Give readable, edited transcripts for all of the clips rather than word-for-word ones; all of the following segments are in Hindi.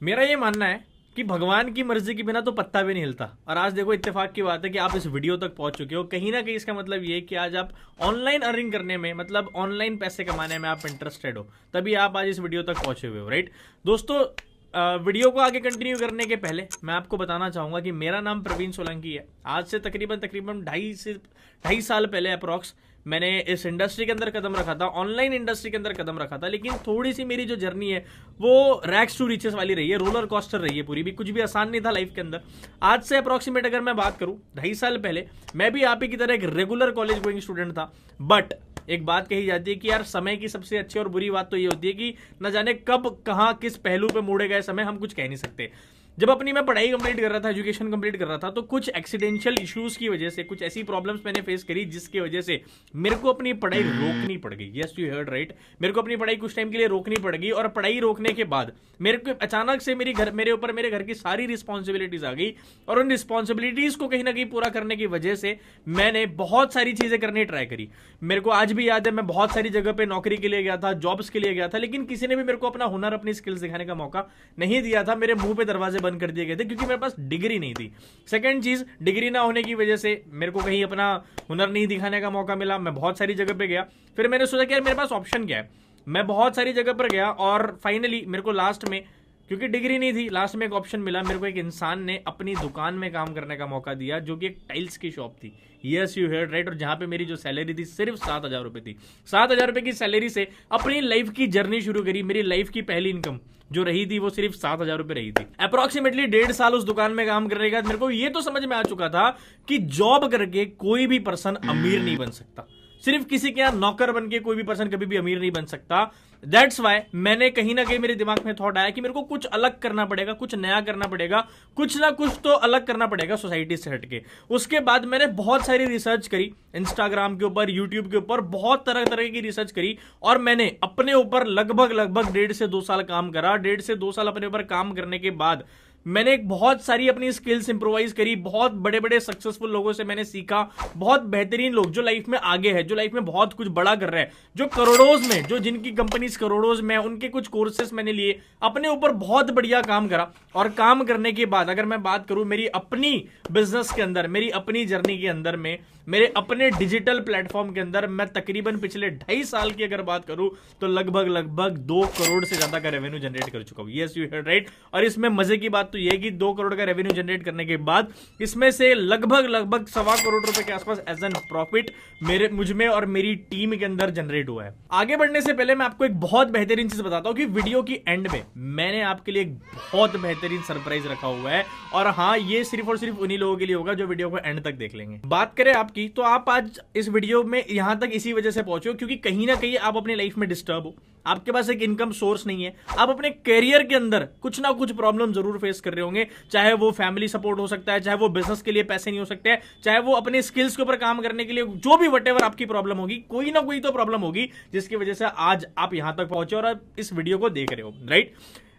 मेरा ये मानना है कि भगवान की मर्जी के बिना तो पत्ता भी नहीं हिलता। और आज देखो इत्तेफाक की बात है कि आप इस वीडियो तक पहुंच चुके हो। कहीं ना कहीं इसका मतलब ये है कि आज आप ऑनलाइन अर्निंग करने में, मतलब ऑनलाइन पैसे कमाने में आप इंटरेस्टेड हो, तभी आप आज इस वीडियो तक पहुंचे हुए हो, राइट दोस्तों। वीडियो को आगे कंटिन्यू करने के पहले मैं आपको बताना चाहूंगा कि मेरा नाम प्रवीण सोलंकी है। आज से तकरीबन 2.5 साल पहले अप्रॉक्स मैंने इस इंडस्ट्री के अंदर कदम रखा था, ऑनलाइन इंडस्ट्री के अंदर कदम रखा था। लेकिन थोड़ी सी मेरी जो जर्नी है वो रैक्स टू रिचेस वाली रही है, रोलर कॉस्टर रही है पूरी भी। कुछ भी आसान नहीं था लाइफ के अंदर। आज से अप्रॉक्सीमेट अगर मैं बात करूं 2.5 साल पहले, मैं भी आप ही की तरह एक रेगुलर कॉलेज गोइंग स्टूडेंट था। बट एक बात कही जाती है कि यार समय की सबसे अच्छी और बुरी बात तो ये होती है कि न जाने कब कहां किस पहलू पे मोड़े गए समय हम कुछ कह नहीं सकते। जब अपनी मैं पढ़ाई कंप्लीट कर रहा था, एजुकेशन कंप्लीट कर रहा था, तो कुछ एक्सीडेंशियल इश्यूज की वजह से, कुछ ऐसी प्रॉब्लम्स मैंने फेस करी जिसकी वजह से मेरे को अपनी पढ़ाई रोकनी पड़ गई। यस यू हर्ड राइट, मेरे को अपनी पढ़ाई कुछ टाइम के लिए रोकनी पड़ गई। और पढ़ाई रोकने के बाद मेरे को अचानक से मेरे घर की सारी रिस्पॉन्सिबिलिटीज आ गई। और उन रिस्पॉन्सिबिलिटीज को कहीं ना कहीं पूरा करने की वजह से मैंने बहुत सारी चीजें करने ट्राई करी। मेरे को आज भी याद है, मैं बहुत सारी जगह पे नौकरी के लिए गया था, जॉब्स के लिए गया था, लेकिन किसी ने भी मेरे को अपना हुनर, अपनी स्किल्स दिखाने का मौका नहीं दिया था। मेरे मुंह पे दरवाजे बंद कर दिए गए थे क्योंकि मेरे पास डिग्री नहीं थी। सेकंड चीज, डिग्री ना होने की वजह से मेरे को कहीं अपना हुनर नहीं दिखाने का मौका मिला। मैं बहुत सारी जगह पे गया, फिर मैंने सोचा कि यार मेरे पास ऑप्शन क्या है। मैं बहुत सारी जगह पर गया और फाइनली मेरे को लास्ट में, क्योंकि डिग्री नहीं थी, लास्ट में एक ऑप्शन मिला। मेरे को एक इंसान ने अपनी दुकान में काम करने का मौका दिया, जो कि एक टाइल्स की शॉप थी। Yes you heard right. और जहां पे मेरी जो सैलरी थी सिर्फ 7,000 रुपए थी। 7,000 रुपए की सैलरी से अपनी लाइफ की जर्नी शुरू करी। मेरी लाइफ की पहली इनकम जो रही थी वो सिर्फ 7,000 रुपए रही थी। अप्रोक्सीमेटली 1.5 साल उस दुकान में काम करने के बाद मेरे को ये तो समझ में आ चुका था कि जॉब करके कोई भी पर्सन अमीर नहीं बन सकता। सिर्फ किसी के यहां नौकर बन के कोई भी पर्सन कभी भी अमीर नहीं बन सकता। दैट्स वाई मैंने कहीं ना कहीं मेरे दिमाग में थॉट आया कि मेरे को कुछ अलग करना पड़ेगा, कुछ नया करना पड़ेगा, कुछ ना कुछ तो अलग करना पड़ेगा सोसाइटी से हटके। उसके बाद मैंने बहुत सारी रिसर्च करी, इंस्टाग्राम के ऊपर, यूट्यूब के ऊपर, बहुत तरह तरह की रिसर्च करी। और मैंने अपने ऊपर लगभग 1.5 से 2 साल काम करा। 1.5 से 2 साल अपने ऊपर काम करने के बाद मैंने बहुत सारी अपनी स्किल्स इंप्रोवाइज करी। बहुत बड़े बड़े सक्सेसफुल लोगों से मैंने सीखा, बहुत बेहतरीन लोग जो लाइफ में आगे है, जो लाइफ में बहुत कुछ बड़ा कर रहे हैं, जो करोड़ों में, जो जिनकी कंपनीज करोड़ों में, उनके कुछ कोर्सेस मैंने लिए, अपने ऊपर बहुत बढ़िया काम करा। और काम करने के बाद अगर मैं बात करूं मेरी अपनी बिजनेस के अंदर, मेरी अपनी जर्नी के अंदर में, मेरे अपने डिजिटल प्लेटफॉर्म के अंदर, मैं तकरीबन पिछले 2.5 साल की अगर बात करूं तो लगभग 2 करोड़ से ज्यादा का रेवेन्यू जनरेट कर चुका हूं। Yes you heard right. और इसमें मजे की बात तो यह है कि 2 करोड़ का रेवेन्यू जनरेट करने के बाद इसमें से लगभग 1.25 करोड़ रुपए के आसपास एज एन प्रॉफिट मुझमें और मेरी टीम के अंदर जनरेट हुआ है। आगे बढ़ने से पहले मैं आपको एक बहुत बेहतरीन चीज बताता हूं कि वीडियो की एंड में मैंने आपके लिए एक बहुत बेहतरीन सरप्राइज रखा हुआ है। और हाँ, ये सिर्फ और सिर्फ उन्हीं लोगों के लिए होगा जो वीडियो को एंड तक देख लेंगे। बात करें आपकी, तो आप आज इस वीडियो में यहां तक इसी वजह से पहुंचे हो क्योंकि कहीं ना कहीं आप अपनी लाइफ में डिस्टर्ब हो, आपके पास एक इनकम सोर्स नहीं है, आप अपने करियर के अंदर कुछ ना कुछ प्रॉब्लम जरूर फेस कर रहे होंगे। चाहे वो फैमिली सपोर्ट हो सकता है, चाहे वो बिजनेस के लिए पैसे नहीं हो सकते हैं, चाहे वो अपने स्किल्स के ऊपर काम करने के लिए, जो भी वटेवर आपकी प्रॉब्लम होगी, कोई ना कोई तो प्रॉब्लम होगी जिसकी वजह से आज आप यहां तक पहुंचे और आप इस वीडियो को देख रहे हो, राइट।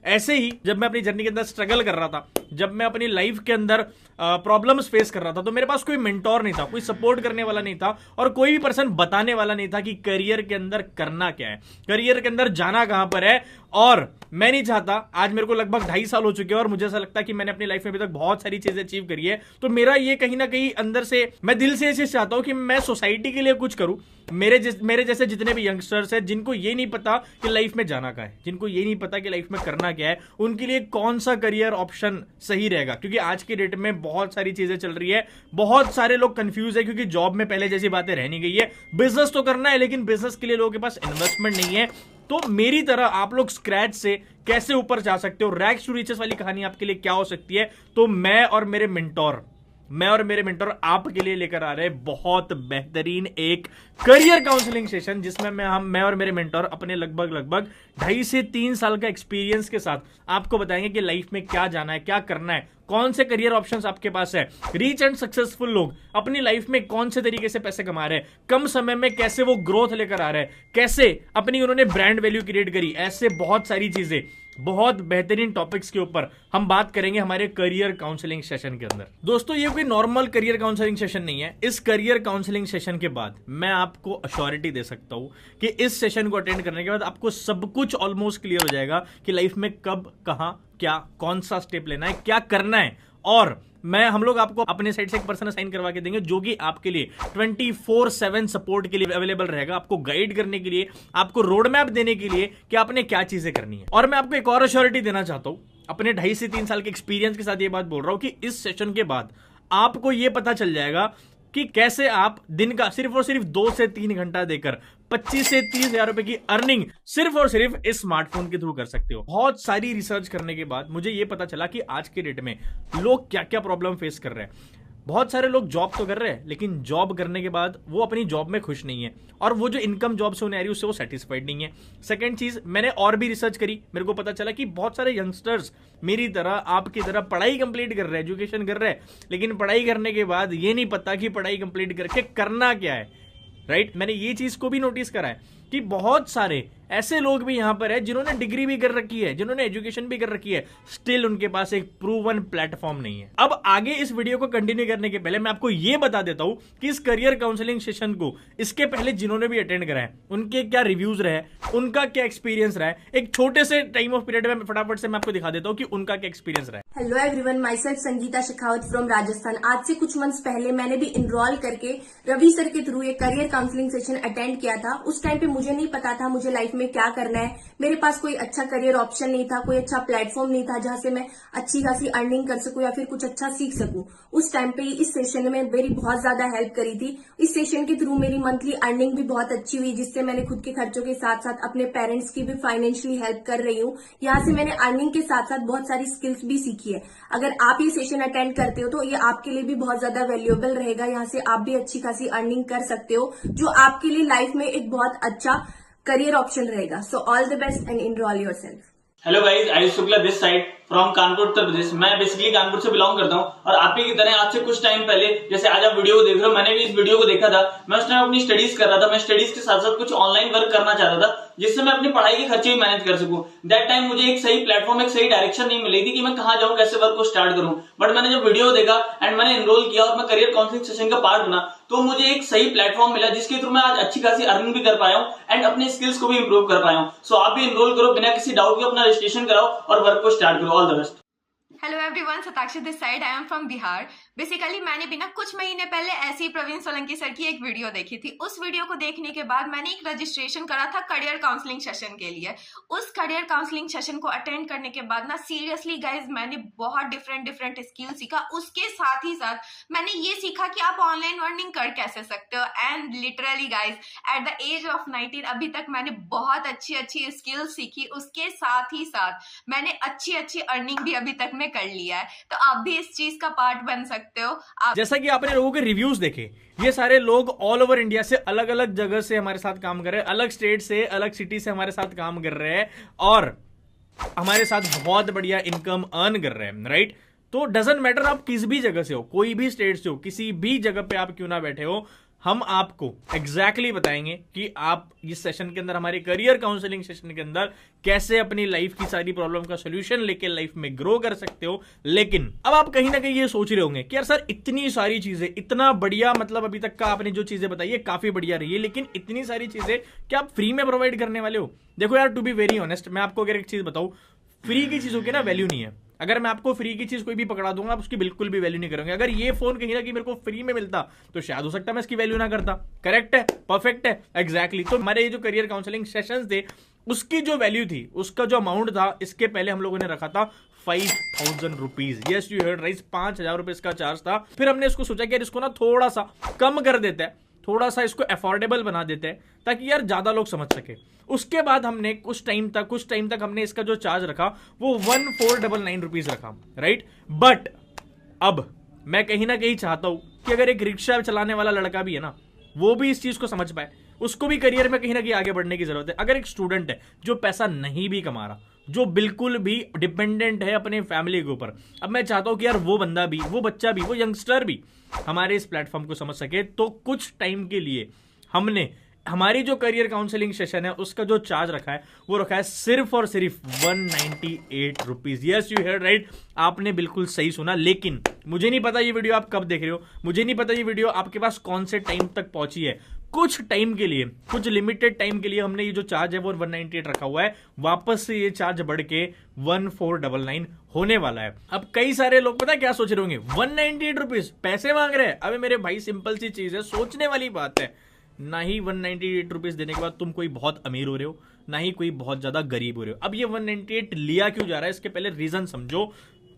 ऐसे ही जब मैं अपनी जर्नी के अंदर स्ट्रगल कर रहा था, जब मैं अपनी लाइफ के अंदर प्रॉब्लम्स फेस कर रहा था, तो मेरे पास कोई मेंटोर नहीं था, कोई सपोर्ट करने वाला नहीं था और कोई भी पर्सन बताने वाला नहीं था कि करियर के अंदर करना क्या है, करियर के अंदर जाना कहां पर है। और मैं नहीं चाहता, आज मेरे को लगभग 2.5 साल हो चुके हैं और मुझे ऐसा लगता है कि मैंने अपनी लाइफ में अभी तक बहुत सारी चीजें अचीव करी है। तो मेरा ये कहीं ना कहीं अंदर से, मैं दिल से ऐसे चाहता हूं कि मैं सोसाइटी के लिए कुछ करूं। मेरे जैसे जितने भी यंगस्टर्स हैं जिनको ये नहीं पता कि लाइफ में जाना क्या है, जिनको ये नहीं पता कि लाइफ में करना क्या है, उनके लिए कौन सा करियर ऑप्शन सही रहेगा। क्योंकि आज की डेट में बहुत सारी चीजें चल रही है, बहुत सारे लोग कंफ्यूज है क्योंकि जॉब में पहले जैसी बातें रह नहीं गई है। बिजनेस तो करना है लेकिन बिजनेस के लिए लोगों के पास इन्वेस्टमेंट नहीं है। तो मेरी तरह आप लोग स्क्रैच से कैसे ऊपर जा सकते हो, रैग्स टू रिचेस वाली कहानी आपके लिए क्या हो सकती है, तो मैं और मेरे मेंटर आपके लिए लेकर आ रहे हैं बहुत बेहतरीन एक करियर काउंसलिंग सेशन, जिसमें मैं और मेरे मेंटर अपने लगभग 2.5 से 3 साल का एक्सपीरियंस के साथ आपको बताएंगे कि लाइफ में क्या जाना है, क्या करना है, कौन से करियर ऑप्शंस आपके पास है। रिच एंड सक्सेसफुल लोग अपनी लाइफ में कौन से तरीके से पैसे कमा रहे हैं, कम समय में कैसे वो ग्रोथ लेकर आ रहे हैं, कैसे अपनी उन्होंने ब्रांड वैल्यू क्रिएट करी, ऐसे बहुत सारी चीजें बहुत बेहतरीन टॉपिक्स के ऊपर हम बात करेंगे हमारे करियर काउंसलिंग सेशन के अंदर। दोस्तों ये कोई नॉर्मल करियर काउंसलिंग सेशन नहीं है। इस करियर काउंसलिंग सेशन के बाद मैं आपको अश्योरिटी दे सकता हूं कि इस सेशन को अटेंड करने के बाद आपको सब कुछ ऑलमोस्ट क्लियर हो जाएगा कि लाइफ में कब, कहां, क्या, कौन सा स्टेप लेना है, क्या करना है। और हम लोग आपको अपने साइड से एक पर्सन असाइन करवा के देंगे जो कि आपके लिए 24/7 सपोर्ट के लिए अवेलेबल रहेगा, आपको गाइड करने के लिए, आपको रोड मैप देने के लिए कि आपने क्या चीजें करनी है। और मैं आपको एक और अश्योरिटी देना चाहता हूं, अपने 2.5 से 3 साल के एक्सपीरियंस के साथ ये बात बोल रहा हूं कि इस सेशन के बाद आपको यह पता चल जाएगा कि कैसे आप दिन का सिर्फ और सिर्फ 2 से 3 घंटा देकर 25 से 30 हजार रुपए की अर्निंग सिर्फ और सिर्फ इस स्मार्टफोन के थ्रू कर सकते हो। बहुत सारी रिसर्च करने के बाद मुझे यह पता चला कि आज के डेट में लोग क्या क्या प्रॉब्लम फेस कर रहे हैं। बहुत सारे लोग जॉब तो कर रहे हैं, लेकिन जॉब करने के बाद वो अपनी जॉब में खुश नहीं है, और वो जो इनकम जॉब से उन्हें आ रही है उससे वो सेटिस्फाइड नहीं है। सेकंड चीज, मैंने और भी रिसर्च करी, मेरे को पता चला कि बहुत सारे यंगस्टर्स मेरी तरह, आपकी तरह पढ़ाई कंप्लीट कर रहे हैं, एजुकेशन कर रहे हैं, लेकिन पढ़ाई करने के बाद ये नहीं पता कि पढ़ाई कंप्लीट करके करना क्या है। राइट, मैंने ये चीज को भी नोटिस करा है कि बहुत सारे ऐसे लोग भी यहां पर है जिन्होंने डिग्री भी कर रखी है, जिन्होंने एजुकेशन भी कर रखी है, स्टिल उनके पास एक प्रूवन प्लेटफॉर्म नहीं है। अब आगे इस वीडियो को कंटिन्यू करने के पहले मैं आपको यह बता देता हूं कि इस करियर काउंसलिंग सेशन को इसके पहले जिन्होंने भी अटेंड करा है उनके क्या रिव्यूज रहे, उनका क्या एक्सपीरियंस रहा है। एक छोटे से टाइम ऑफ पीरियड में फटाफट से मैं आपको दिखा देता हूं कि उनका क्या एक्सपीरियंस रहा है। Hello everyone, my self Sangeeta Shekhawat from Rajasthan. आज से कुछ मंथ्स पहले मैंने भी इनरोल करके रवि सर के थ्रू एक करियर काउंसलिंग सेशन अटेंड किया था। उस टाइम पे मुझे नहीं पता था मुझे लाइफ में क्या करना है, मेरे पास कोई अच्छा करियर ऑप्शन नहीं था, कोई अच्छा प्लेटफॉर्म नहीं था जहां से मैं अच्छी खासी अर्निंग कर सकूं या फिर कुछ अच्छा सीख सकूं। उस टाइम पे इस सेशन में मेरी बहुत ज्यादा हेल्प करी थी। इस सेशन के थ्रू मेरी मंथली अर्निंग भी बहुत अच्छी हुई, जिससे मैंने खुद के खर्चों के साथ साथ अपने पेरेंट्स की भी फाइनेंशियली हेल्प कर रही हूँ। यहाँ से मैंने अर्निंग के साथ साथ बहुत सारी स्किल्स भी सीखी है। अगर आप ये सेशन अटेंड करते हो तो ये आपके लिए भी बहुत ज्यादा वैल्यूएबल रहेगा। यहाँ से आप भी अच्छी खासी अर्निंग कर सकते हो, जो आपके लिए लाइफ में एक बहुत अच्छा करियर ऑप्शन रहेगा। So all the best and enrol yourself. Hello guys, Ayush Shukla this side from Kanpur Uttar Pradesh. मैं बेसिकली कानपुर से बिलोंग करता हूं और आप ही की तरह आज से कुछ टाइम पहले, जैसे आज आप वीडियो को देख रहे हो, मैंने भी इस वीडियो को देखा था। मैं उस टाइम अपनी स्टडीज कर रहा था। मैं स्टडीज के साथ साथ कुछ ऑनलाइन वर्क करना चाहता था जिससे मैं अपनी पढ़ाई के खर्चे भी मैनेज कर सकूं। दैट टाइम मुझे एक सही प्लेटफॉर्म, एक सही डायरेक्शन नहीं मिली थी कि मैं कहां जाऊं, कैसे वर्क को स्टार्ट करूं। बट मैंने जब वीडियो देखा एंड मैंने एनरोल किया और मैं करियर काउंसलिंग सेशन का पार्ट बना, तो मुझे एक सही प्लेटफॉर्म मिला जिसके थ्रू मैं आज अच्छी खासी अर्निंग भी कर पाया हूं एंड अपने स्किल्स को भी इंप्रूव कर पाया हूं। सो आप भी एनरोल करो, बिना किसी डाउट के अपना रजिस्ट्रेशन कराओ और वर्क को स्टार्ट करो। All the best. Hello everyone, Satakshi this side. I am from Bihar. Basically मैंने भी ना कुछ महीने पहले ऐसी प्रवीण सोलंकी सर की एक वीडियो देखी थी। उस वीडियो को देखने के बाद मैंने एक रजिस्ट्रेशन करा था करियर काउंसलिंग सेशन के लिए। उस करियर काउंसलिंग सेशन को अटेंड करने के बाद ना सीरियसली गाइज मैंने बहुत डिफरेंट स्किल सीखा। उसके साथ ही साथ मैंने ये सीखा कि आप ऑनलाइन अर्निंग कर कैसे सकते हो। And literally guys at the age of 19 अभी तक मैंने बहुत अच्छी स्किल सीखी। उसके साथ ही साथ मैंने अच्छी अर्निंग भी अभी तक में कर लिया है। तो आप भी इस चीज का पार्ट बन सकते हो। जैसा कि आपने लोगों के रिव्यूज देखे, ये सारे लोग ऑल ओवर इंडिया से, अलग अलग जगह से हमारे साथ काम कर रहे हैं, अलग स्टेट से, अलग सिटी से हमारे साथ काम कर रहे हैं और हमारे साथ बहुत बढ़िया इनकम अर्न कर रहे हैं। राइट, तो डजंट मैटर आप किस भी जगह से हो, कोई भी स्टेट से हो, किसी भी जगह पे आप क्यों ना बैठे हो, हम आपको एग्जैक्टली बताएंगे कि आप इस सेशन के अंदर, हमारे करियर काउंसलिंग सेशन के अंदर, कैसे अपनी लाइफ की सारी प्रॉब्लम का सोल्यूशन लेके लाइफ में ग्रो कर सकते हो। लेकिन अब आप कहीं ना कहीं ये सोच रहे होंगे कि यार सर इतनी सारी चीजें, इतना बढ़िया, मतलब अभी तक का आपने जो चीजें बताई है काफी बढ़िया रही है, लेकिन इतनी सारी चीजें क्या आप फ्री में प्रोवाइड करने वाले हो? देखो यार, टू बी वेरी ऑनेस्ट, मैं आपको अगर एक चीज बताऊं, फ्री की चीजों की ना वैल्यू नहीं है। अगर मैं आपको फ्री की चीज कोई भी पकड़ा दूंगा आप उसकी बिल्कुल भी वैल्यू नहीं करोगे। अगर ये फोन कहीं ना कहीं मेरे को फ्री में मिलता तो शायद हो सकता है मैं इसकी वैल्यू ना करता। करेक्ट है, परफेक्ट है, एग्जैक्टली। तो हमारे ये जो करियर काउंसलिंग सेशंस थे उसकी जो वैल्यू थी, उसका जो अमाउंट था, इसके पहले हम लोगों ने रखा था 5,000 rupees. Yes you heard right, 5,000 रुपए इसका चार्ज था। फिर हमने इसको सोचा कि यार इसको ना थोड़ा सा कम कर देते हैं, थोड़ा सा इसको अफोर्डेबल बना देते हैं ताकि यार ज्यादा लोग समझ सके। उसके बाद हमने कुछ टाइम तक हमने इसका जो चार्ज रखा वो 1499 रुपीज रखा। राइट, बट अब मैं कहीं ना कहीं चाहता हूं कि अगर एक रिक्शा चलाने वाला लड़का भी है ना, वो भी इस चीज को समझ पाए, उसको भी करियर में कहीं ना कहीं आगे बढ़ने की जरूरत है। अगर एक स्टूडेंट है जो पैसा नहीं भी कमा रहा, जो बिल्कुल भी डिपेंडेंट है अपने फैमिली के ऊपर, अब मैं चाहता हूं कि यार वो बंदा भी, वो बच्चा भी, वो यंगस्टर भी हमारे इस प्लेटफॉर्म को समझ सके। तो कुछ टाइम के लिए हमने हमारी जो करियर काउंसलिंग सेशन है उसका जो चार्ज रखा है वो रखा है सिर्फ और सिर्फ 198 रुपीज। यस, यू हेard राइट, आपने बिल्कुल सही सुना। लेकिन मुझे नहीं पता ये वीडियो आप कब देख रहे हो, मुझे नहीं पता ये वीडियो आपके पास कौन से टाइम तक पहुंची है। कुछ टाइम के लिए, कुछ लिमिटेड टाइम के लिए हमने ये जो चार्ज है वो 198 रखा हुआ है। वापस से ये चार्ज बढ़ के 1499 होने वाला है। अब कई सारे लोग पता है क्या सोच रहे होंगे, 198 रुपीज पैसे मांग रहे हैं। अबे मेरे भाई, सिंपल सी चीज है, सोचने वाली बात है। ना ही 198 रुपीज देने के बाद तुम कोई बहुत अमीर हो रहे हो, ना ही कोई बहुत ज्यादा गरीब हो रहे हो। अब ये 198 लिया क्यों जा रहा है, इसके पहले रीजन समझो।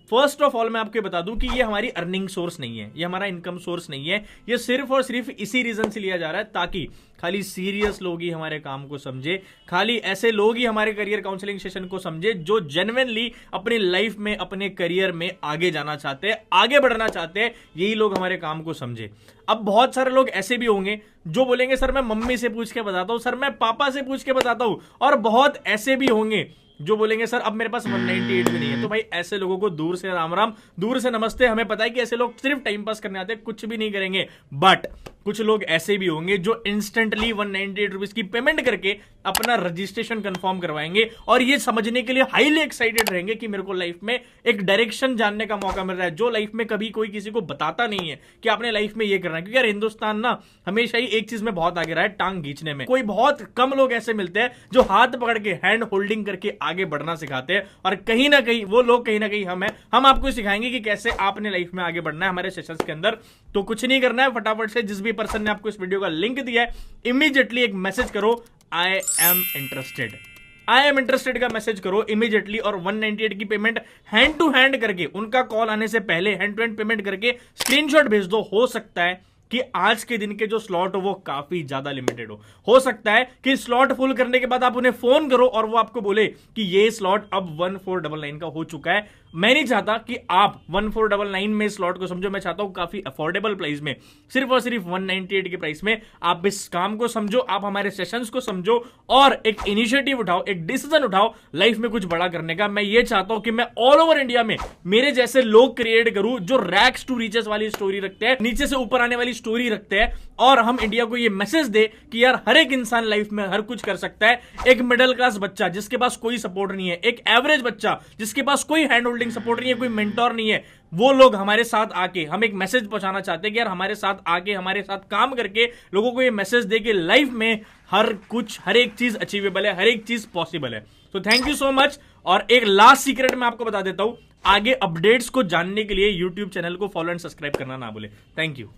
फर्स्ट ऑफ ऑल मैं आपको बता दूं कि ये हमारी अर्निंग सोर्स नहीं है, ये हमारा इनकम सोर्स नहीं है। ये सिर्फ और सिर्फ इसी रीजन से लिया जा रहा है ताकि खाली सीरियस लोग ही हमारे काम को समझे, खाली ऐसे लोग ही हमारे करियर काउंसलिंग सेशन को समझे जो जेन्युइनली अपनी लाइफ में, अपने करियर में आगे जाना चाहते हैं, आगे बढ़ना चाहते हैं। यही लोग हमारे काम को समझे। अब बहुत सारे लोग ऐसे भी होंगे जो बोलेंगे सर मैं मम्मी से पूछ के बताता हूं, सर मैं पापा से पूछ के बताता हूं, और बहुत ऐसे भी होंगे जो बोलेंगे सर अब मेरे पास 198 भी नहीं है। तो भाई ऐसे लोगों को दूर से राम राम, दूर से नमस्ते। हमें पता है कि ऐसे लोग सिर्फ टाइम पास करने आते हैं, कुछ भी नहीं करेंगे। बट कुछ लोग ऐसे भी होंगे जो इंस्टेंटली 198 रुपीज की पेमेंट करके अपना रजिस्ट्रेशन कंफर्म करवाएंगे और ये समझने के लिए हाईली एक्साइटेड रहेंगे कि मेरे को लाइफ में एक डायरेक्शन जानने का मौका मिल रहा है, जो लाइफ में कभी कोई किसी को बताता नहीं है कि आपने लाइफ में ये करना है। क्योंकि यार हिंदुस्तान ना हमेशा ही एक चीज में बहुत आगे रहा है, टांग खींचने में। कोई बहुत कम लोग ऐसे मिलते हैं जो हाथ पकड़ के, हैंड होल्डिंग करके आगे बढ़ना सिखाते हैं, और कहीं ना कहीं वो लोग कहीं ना कहीं हम आपको सिखाएंगे कि कैसे आपने लाइफ में आगे बढ़ना है हमारे सेशंस के अंदर। तो कुछ नहीं करना है, फटाफट से जिस भी पर्सन ने आपको इस वीडियो का लिंक दिया है इमीडिएटली एक मैसेज करो, I am interested. I am interested का मैसेज करो इमीडिएटली, और 198 की पेमेंट हैंड टू हैंड करके, उनका कॉल आने से पहले हैंड टू हैंड पेमेंट करके स्क्रीनशॉट भेज दो। हो सकता है कि आज के दिन के जो स्लॉट हो वो काफी ज्यादा लिमिटेड हो सकता है कि स्लॉट फुल करने के बाद आप उन्हें फोन करो और वो आपको बोले कि ये स्लॉट अब 1499 का हो चुका है। मैं नहीं चाहता कि आप 1499 में स्लॉट को समझो, मैं चाहता हूं काफी अफोर्डेबल प्राइस में, सिर्फ और सिर्फ 198 के प्राइस में आप इस काम को समझो, आप हमारे सेशंस को समझो और एक इनिशिएटिव उठाओ, एक डिसीजन उठाओ लाइफ में कुछ बड़ा करने का। मैं ये चाहता हूं कि मैं ऑल ओवर इंडिया में मेरे जैसे लोग क्रिएट करूं जो रैक्स टू रीचेस वाली स्टोरी रखते हैं, नीचे से ऊपर आने वाली स्टोरी रखते हैं, और हम इंडिया को ये मैसेज दे कि यार हर एक इंसान लाइफ में हर कुछ कर सकता है। एक मिडिल क्लास बच्चा जिसके पास कोई सपोर्ट नहीं है, एक एवरेज बच्चा जिसके पास कोई हैंड होल्डिंग सपोर्ट नहीं है, कोई मेंटोर नहीं है, वो लोग हमारे साथ आके, हम एक मैसेज पहुंचाना चाहते हैं कि यार हमारे साथ आके, हमारे साथ काम करके लोगों को ये मैसेज दे कि लाइफ में हर कुछ, हर एक चीज अचीवेबल है, हर एक चीज पॉसिबल है। तो थैंक यू सो मच। और एक लास्ट सीक्रेट मैं आपको बता देता हूं, आगे अपडेट्स को जानने के लिए YouTube चैनल को फॉलो एंड सब्सक्राइब करना ना भूले। Thank you.